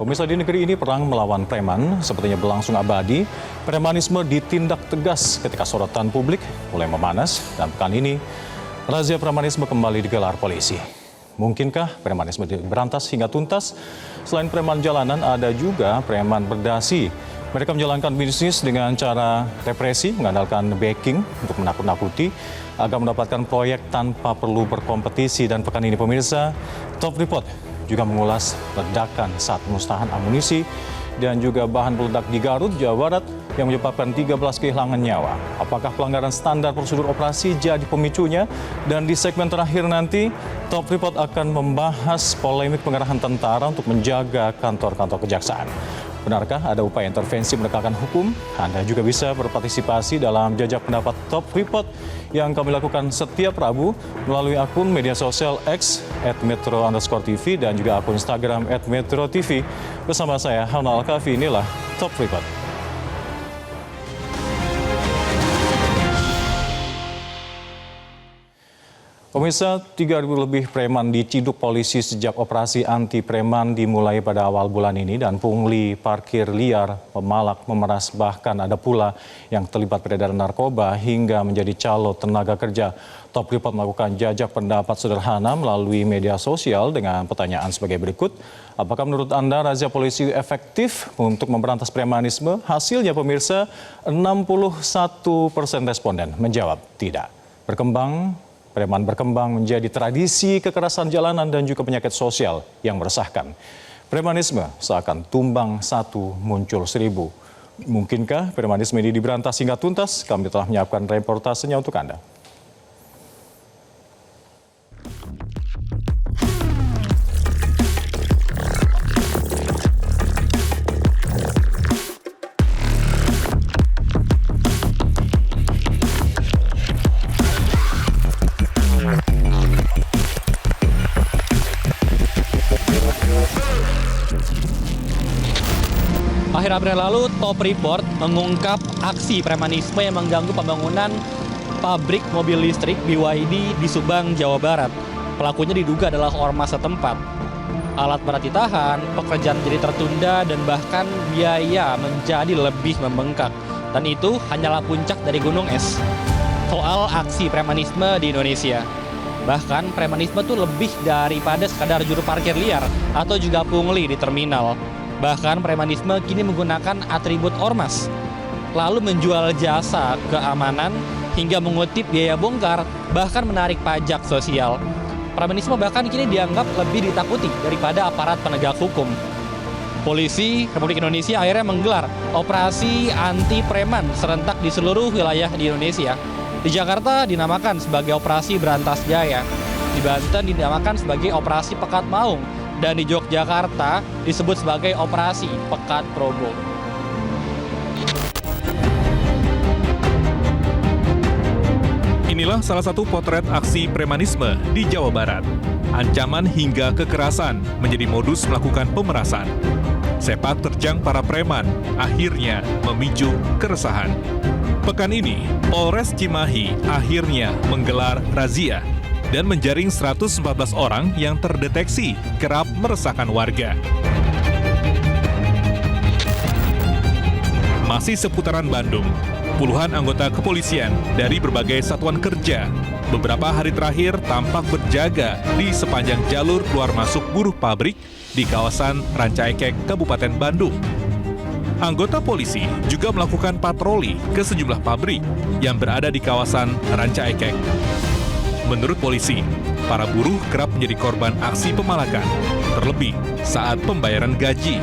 Pemirsa, di negeri ini perang melawan preman sepertinya berlangsung abadi. Premanisme ditindak tegas ketika sorotan publik mulai memanas dan pekan ini razia premanisme kembali digelar polisi. Mungkinkah premanisme diberantas hingga tuntas? Selain preman jalanan, ada juga preman berdasi. Mereka menjalankan bisnis dengan cara represi, mengandalkan backing untuk menakut-nakuti agar mendapatkan proyek tanpa perlu berkompetisi. Dan pekan ini pemirsa, Top Report juga mengulas ledakan saat pemusnahan amunisi dan juga bahan peledak di Garut, Jawa Barat yang menyebabkan 13 kehilangan nyawa. Apakah pelanggaran standar prosedur operasi jadi pemicunya? Dan di segmen terakhir nanti, Top Report akan membahas polemik pengerahan tentara untuk menjaga kantor-kantor kejaksaan. Benarkah ada upaya intervensi penegakan hukum? Anda juga bisa berpartisipasi dalam jajak pendapat Top Report yang kami lakukan setiap Rabu melalui akun media sosial X @metro_tv dan juga akun Instagram @metro_tv. Bersama saya, Hanal Alkafi, inilah Top Report. Pemirsa, 3.000 lebih preman diciduk polisi sejak operasi anti preman dimulai pada awal bulan ini dan pungli parkir liar, pemalak, memeras, bahkan ada pula yang terlibat peredaran narkoba hingga menjadi calo tenaga kerja. Top Report melakukan jajak pendapat sederhana melalui media sosial dengan pertanyaan sebagai berikut. Apakah menurut Anda razia polisi efektif untuk memberantas premanisme? Hasilnya pemirsa, 61% responden menjawab tidak. Preman berkembang menjadi tradisi kekerasan jalanan dan juga penyakit sosial yang meresahkan. Premanisme seakan tumbang satu muncul seribu. Mungkinkah premanisme ini diberantas hingga tuntas? Kami telah menyiapkan reportasenya untuk Anda. Akhir April lalu, Top Report mengungkap aksi premanisme yang mengganggu pembangunan pabrik mobil listrik BYD di Subang, Jawa Barat. Pelakunya diduga adalah ormas setempat. Alat berat ditahan, pekerjaan jadi tertunda, dan bahkan biaya menjadi lebih membengkak. Dan itu hanyalah puncak dari gunung es. Soal aksi premanisme di Indonesia. Bahkan premanisme itu lebih daripada sekadar juru parkir liar atau juga pungli di terminal. Bahkan premanisme kini menggunakan atribut ormas, lalu menjual jasa keamanan hingga mengutip biaya bongkar, bahkan menarik pajak sosial. Premanisme bahkan kini dianggap lebih ditakuti daripada aparat penegak hukum. Polisi Republik Indonesia akhirnya menggelar operasi anti preman serentak di seluruh wilayah di Indonesia. Di Jakarta dinamakan sebagai Operasi Berantas Jaya, di Banten dinamakan sebagai Operasi Pekat Maung, dan di Yogyakarta disebut sebagai Operasi Pekat Probo. Inilah salah satu potret aksi premanisme di Jawa Barat. Ancaman hingga kekerasan menjadi modus melakukan pemerasan. Sepak terjang para preman akhirnya memicu keresahan. Pekan ini, Polres Cimahi akhirnya menggelar razia dan menjaring 114 orang yang terdeteksi kerap meresahkan warga. Masih seputaran Bandung, puluhan anggota kepolisian dari berbagai satuan kerja beberapa hari terakhir tampak berjaga di sepanjang jalur keluar masuk buruh pabrik di kawasan Ranca Ekek, Kabupaten Bandung. Anggota polisi juga melakukan patroli ke sejumlah pabrik yang berada di kawasan Ranca Ekek. Menurut polisi, para buruh kerap menjadi korban aksi pemalakan, terlebih saat pembayaran gaji.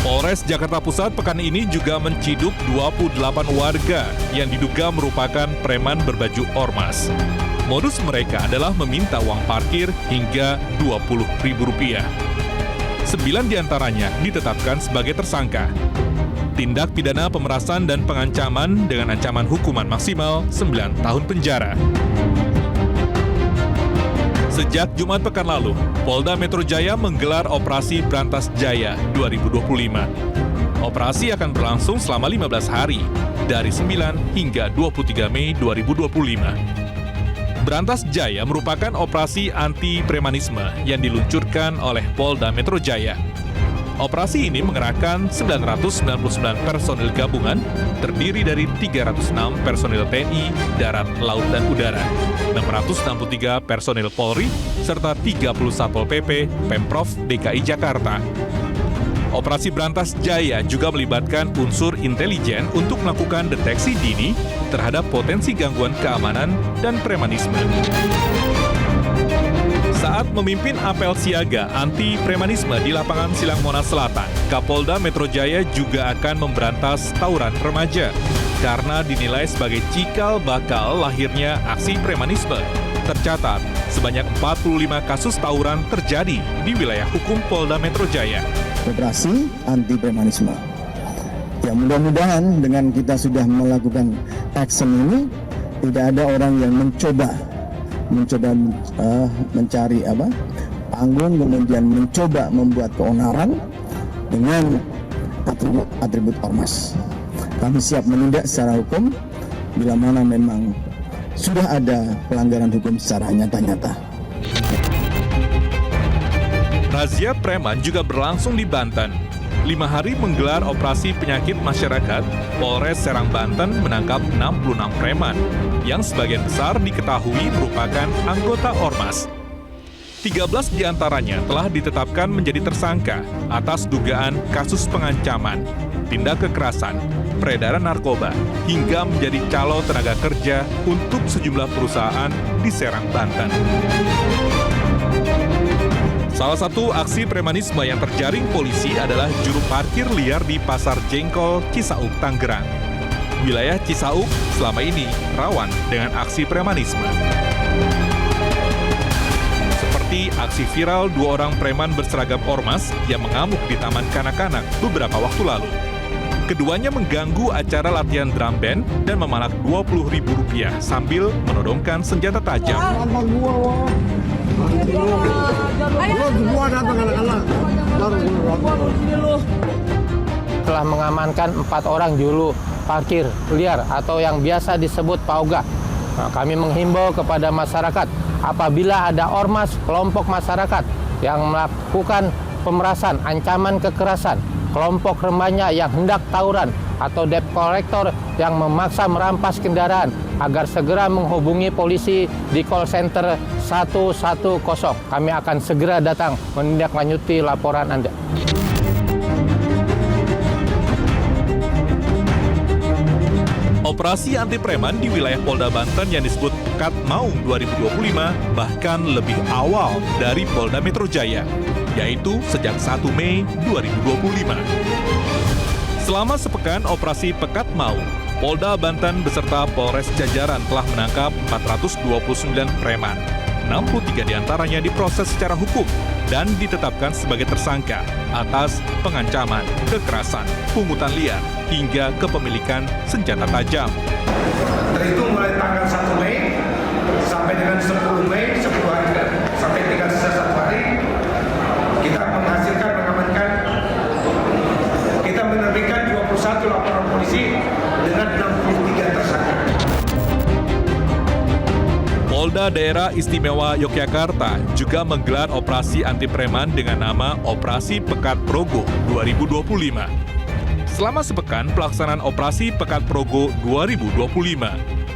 Polres Jakarta Pusat pekan ini juga menciduk 28 warga yang diduga merupakan preman berbaju ormas. Modus mereka adalah meminta uang parkir hingga Rp20.000. 9 diantaranya ditetapkan sebagai tersangka. Tindak pidana pemerasan dan pengancaman dengan ancaman hukuman maksimal 9 tahun penjara. Sejak Jumat pekan lalu, Polda Metro Jaya menggelar Operasi Berantas Jaya 2025. Operasi akan berlangsung selama 15 hari, dari 9 hingga 23 Mei 2025. Berantas Jaya merupakan operasi anti premanisme yang diluncurkan oleh Polda Metro Jaya. Operasi ini mengerahkan 999 personil gabungan, terdiri dari 306 personil TNI, darat, laut, dan udara, 663 personil Polri, serta 30 Satpol PP, Pemprov DKI Jakarta. Operasi Berantas Jaya juga melibatkan unsur intelijen untuk melakukan deteksi dini terhadap potensi gangguan keamanan dan premanisme. Saat memimpin apel siaga anti premanisme di lapangan Silang Monas Selatan, Kapolda Metro Jaya juga akan memberantas tawuran remaja karena dinilai sebagai cikal bakal lahirnya aksi premanisme. Tercatat, sebanyak 45 kasus tawuran terjadi di wilayah hukum Polda Metro Jaya. Operasi anti premanisme. Ya, mudah-mudahan dengan kita sudah melakukan action ini tidak ada orang yang mencoba mencari panggung, kemudian mencoba membuat keonaran dengan atribut ormas. Kami siap menindak secara hukum bila mana memang sudah ada pelanggaran hukum secara nyata-nyata. Razia preman juga berlangsung di Banten. 5 hari menggelar operasi penyakit masyarakat, Polres Serang Banten menangkap 66 preman, yang sebagian besar diketahui merupakan anggota ormas. 13 diantaranya telah ditetapkan menjadi tersangka atas dugaan kasus pengancaman, tindak kekerasan, peredaran narkoba, hingga menjadi calo tenaga kerja untuk sejumlah perusahaan di Serang, Banten. Salah satu aksi premanisme yang terjaring polisi adalah juru parkir liar di Pasar Jengkol, Cisauk, Tangerang. Wilayah Cisauk selama ini rawan dengan aksi premanisme. Seperti aksi viral 2 orang preman berseragam ormas yang mengamuk di Taman Kanak-Kanak beberapa waktu lalu. Keduanya mengganggu acara latihan drum band dan memalak Rp20.000 sambil menodongkan senjata tajam. Telah mengamankan 4 orang juru parkir liar atau yang biasa disebut PAOGA. Kami menghimbau kepada masyarakat apabila ada ormas kelompok masyarakat yang melakukan pemerasan, ancaman kekerasan, kelompok remaja yang hendak tawuran atau debt collector yang memaksa merampas kendaraan agar segera menghubungi polisi di call center 110. Kami akan segera datang menindaklanjuti laporan Anda. Operasi anti preman di wilayah Polda Banten yang disebut Pekat Maung 2025 bahkan lebih awal dari Polda Metro Jaya, yaitu sejak 1 Mei 2025. Selama sepekan operasi Pekat Maung, Polda Banten beserta Polres jajaran telah menangkap 429 preman. 63 diantaranya diproses secara hukum dan ditetapkan sebagai tersangka atas pengancaman, kekerasan, pungutan liar, hingga kepemilikan senjata tajam. Terhitung mulai tanggal 1 Mei sampai dengan 10 Mei, 10 hari sampai tinggal sisa 1 hari, kita menghasilkan, mengamankan, kita menerbitkan 21 laporan polisi dengan 63 tersangka. Polda Daerah Istimewa Yogyakarta juga menggelar operasi anti preman dengan nama Operasi Pekat Progo 2025. Selama sepekan pelaksanaan Operasi Pekat Progo 2025,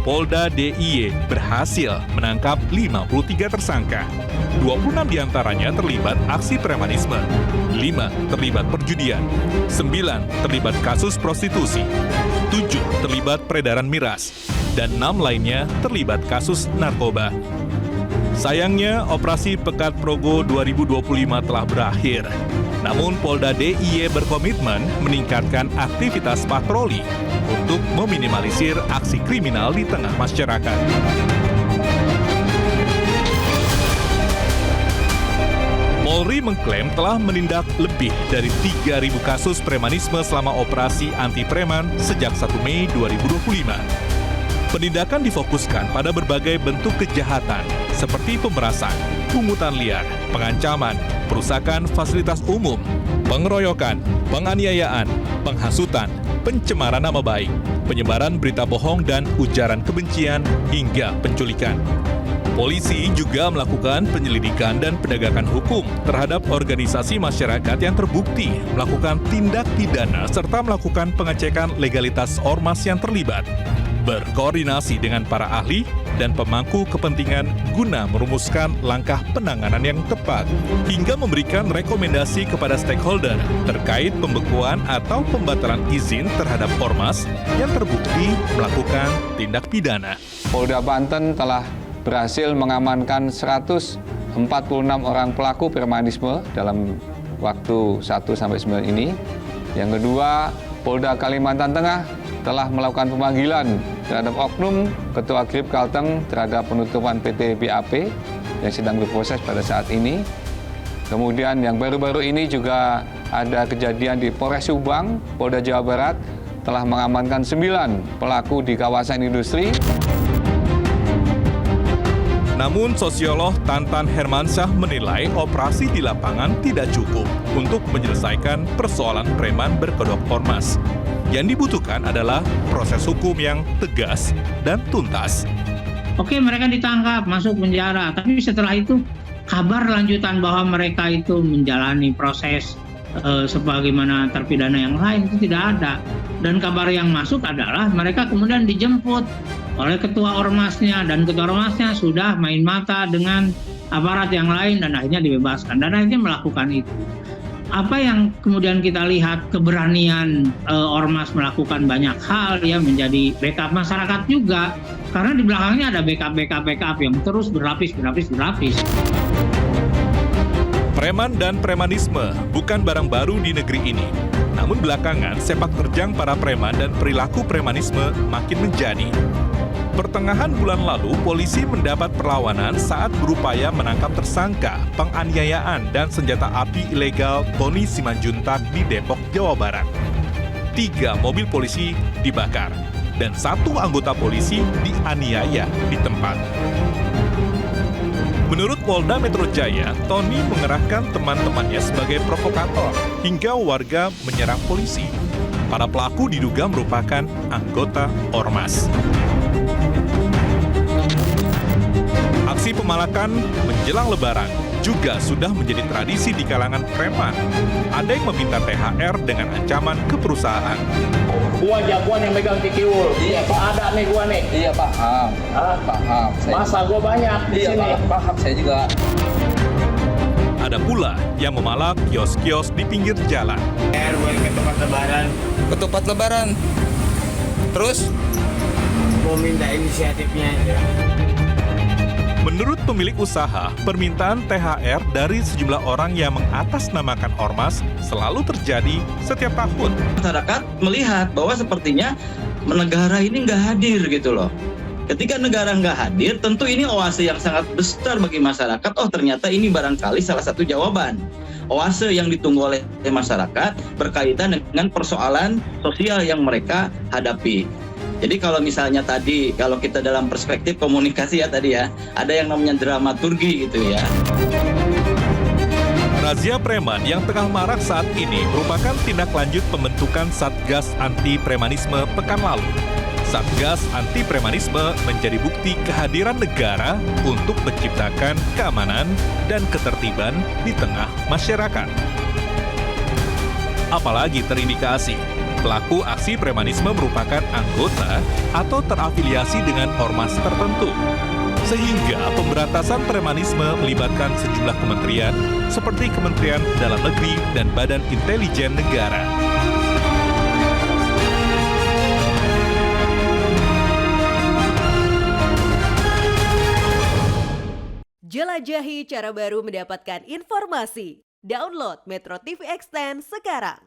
Polda DIY berhasil menangkap 53 tersangka. 26 diantaranya terlibat aksi premanisme, 5 terlibat perjudian, 9 terlibat kasus prostitusi, 7 terlibat peredaran miras, dan 6 lainnya terlibat kasus narkoba. Sayangnya, Operasi Pekat Progo 2025 telah berakhir. Namun Polda DIY berkomitmen meningkatkan aktivitas patroli untuk meminimalisir aksi kriminal di tengah masyarakat. Polri mengklaim telah menindak lebih dari 3.000 kasus premanisme selama operasi anti preman sejak 1 Mei 2025. Penindakan difokuskan pada berbagai bentuk kejahatan seperti pemerasan, pungutan liar, pengancaman, perusakan fasilitas umum, pengeroyokan, penganiayaan, penghasutan, pencemaran nama baik, penyebaran berita bohong dan ujaran kebencian, hingga penculikan. Polisi juga melakukan penyelidikan dan penegakan hukum terhadap organisasi masyarakat yang terbukti melakukan tindak pidana serta melakukan pengecekan legalitas ormas yang terlibat. Berkoordinasi dengan para ahli dan pemangku kepentingan guna merumuskan langkah penanganan yang tepat, hingga memberikan rekomendasi kepada stakeholder terkait pembekuan atau pembatalan izin terhadap ormas yang terbukti melakukan tindak pidana. Polda Banten telah berhasil mengamankan 146 orang pelaku premanisme dalam waktu 1-9 ini. Yang kedua, Polda Kalimantan Tengah telah melakukan pemanggilan terhadap oknum Ketua Grip Kalteng terhadap penutupan PT BAP yang sedang berproses pada saat ini. Kemudian yang baru-baru ini juga ada kejadian di Polres Subang, Polda Jawa Barat telah mengamankan 9 pelaku di kawasan industri. Namun sosiolog Tantan Hermansyah menilai operasi di lapangan tidak cukup untuk menyelesaikan persoalan preman berkedok ormas. Yang dibutuhkan adalah proses hukum yang tegas dan tuntas. Oke, mereka ditangkap, masuk penjara, tapi setelah itu kabar lanjutan bahwa mereka itu menjalani proses sebagaimana terpidana yang lain itu tidak ada. Dan kabar yang masuk adalah mereka kemudian dijemput oleh ketua ormasnya, dan ketua ormasnya sudah main mata dengan aparat yang lain dan akhirnya dibebaskan dan akhirnya melakukan itu. Apa yang kemudian kita lihat keberanian ormas melakukan banyak hal ya, menjadi backup masyarakat juga, karena di belakangnya ada backup yang terus berlapis. Preman dan premanisme bukan barang baru di negeri ini. Namun belakangan sepak terjang para preman dan perilaku premanisme makin menjadi. Pertengahan bulan lalu, polisi mendapat perlawanan saat berupaya menangkap tersangka penganiayaan dan senjata api ilegal Tony Simanjuntak di Depok, Jawa Barat. 3 mobil polisi dibakar dan 1 anggota polisi dianiaya di tempat. Menurut Polda Metro Jaya, Tony mengerahkan teman-temannya sebagai provokator hingga warga menyerang polisi. Para pelaku diduga merupakan anggota ormas. Aksi pemalakan menjelang Lebaran juga sudah menjadi tradisi di kalangan preman. Ada yang meminta THR dengan ancaman ke perusahaan. Gua jagoan yang megang tikiul. Iya, Pak. Ada nih gua nih. Iya, paham. Paham. Masa gua banyak di sini. Paham, saya juga. Ada pula yang memalak kios-kios di pinggir jalan. Buat ketupat lebaran. Ketupat lebaran. Terus? Mau minta inisiatifnya aja. Menurut pemilik usaha, permintaan THR dari sejumlah orang yang mengatasnamakan ormas selalu terjadi setiap tahun. Masyarakat melihat bahwa sepertinya negara ini nggak hadir gitu loh. Ketika negara nggak hadir, tentu ini oase yang sangat besar bagi masyarakat. Oh, ternyata ini barangkali salah satu jawaban. Oase yang ditunggu oleh masyarakat berkaitan dengan persoalan sosial yang mereka hadapi. Jadi kalau misalnya tadi, kalau kita dalam perspektif komunikasi ya tadi ya, ada yang namanya dramaturgi gitu ya. Razia preman yang tengah marak saat ini merupakan tindak lanjut pembentukan Satgas Anti Premanisme pekan lalu. Satgas Anti Premanisme menjadi bukti kehadiran negara untuk menciptakan keamanan dan ketertiban di tengah masyarakat. Apalagi terindikasi pelaku aksi premanisme merupakan anggota atau terafiliasi dengan ormas tertentu. Sehingga pemberantasan premanisme melibatkan sejumlah kementerian seperti Kementerian Dalam Negeri dan Badan Intelijen Negara. Jelajahi cara baru mendapatkan informasi. Download Metro TV Extend sekarang.